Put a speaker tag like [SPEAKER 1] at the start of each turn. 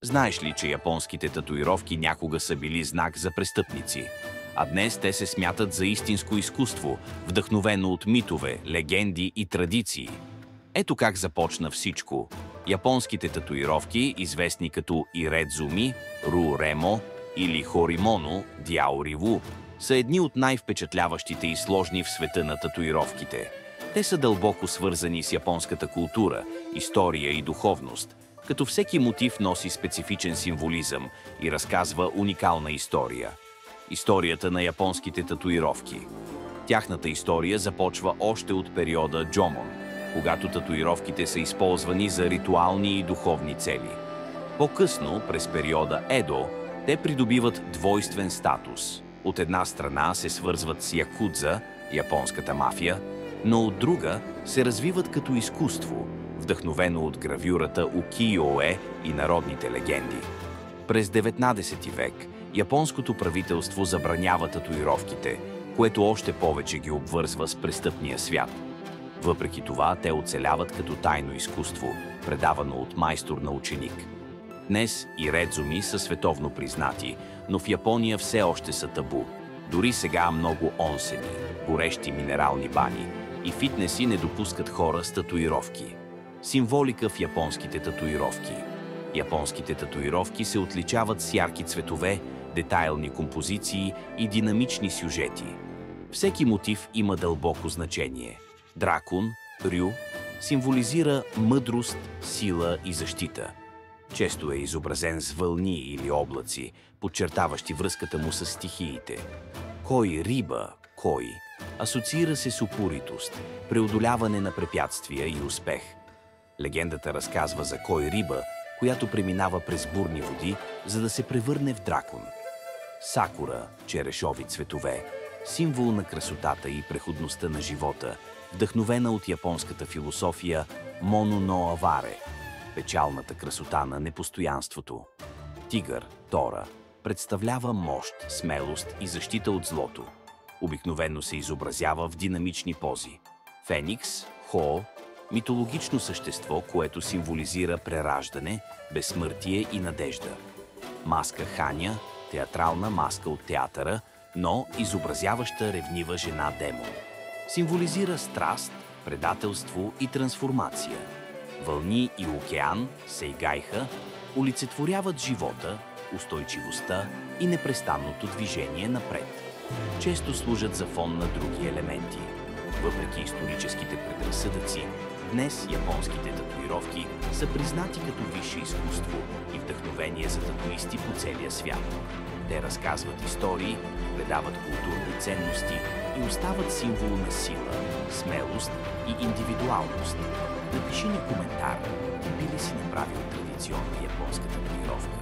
[SPEAKER 1] Знаеш ли, че японските татуировки някога са били знак за престъпници, а днес те се смятат за истинско изкуство, вдъхновено от митове, легенди и традиции? Ето как започна всичко. Японските татуировки, известни като Иредзуми, Руремо или Хоримоно, Дяориву, са едни от най-впечатляващите и сложни в света на татуировките. Те са дълбоко свързани с японската култура, история и духовност, като всеки мотив носи специфичен символизъм и разказва уникална история. Историята на японските татуировки. Тяхната история започва още от периода Джомон, когато татуировките са използвани за ритуални и духовни цели. По-късно, през периода Едо, те придобиват двойствен статус. От една страна се свързват с якудза, японската мафия, но от друга се развиват като изкуство, вдъхновено от гравюрата укиё-е и народните легенди. През 19 век японското правителство забранява татуировките, което още повече ги обвързва с престъпния свят. Въпреки това, те оцеляват като тайно изкуство, предавано от майстор на ученик. Днес иредзуми са световно признати, но в Япония все още са табу. Дори сега много онсени, горещи минерални бани и фитнеси не допускат хора с татуировки. Символика в японските татуировки. Японските татуировки се отличават с ярки цветове, детайлни композиции и динамични сюжети. Всеки мотив има дълбоко значение. Дракон, рю, символизира мъдрост, сила и защита. Често е изобразен с вълни или облаци, подчертаващи връзката му с стихиите. Кой-риба, кой, асоциира се с упоритост, преодоляване на препятствия и успех. Легендата разказва за Кой-риба, която преминава през бурни води, за да се превърне в дракон. Сакура, черешови цветове, символ на красотата и преходността на живота, вдъхновена от японската философия Моно но аваре, печалната красота на непостоянството. Тигър, Тора, представлява мощ, смелост и защита от злото. Обикновено се изобразява в динамични пози. Феникс, Хо, митологично същество, което символизира прераждане, безсмъртие и надежда. Маска Ханя, театрална маска от театъра, но изобразяваща ревнива жена-демон. Символизира страст, предателство и трансформация. Вълни и океан, Сейгайха, олицетворяват живота, устойчивостта и непрестанното движение напред. Често служат за фон на други елементи. Въпреки историческите предразсъдъци, днес японските татуировки са признати като висше изкуство и вдъхновение за татуисти по целия свят. Те разказват истории, предават културни ценности и остават символ на сила, смелост и индивидуалност. Напиши ни коментар, ти би ли си направил традиционна японска татуировка?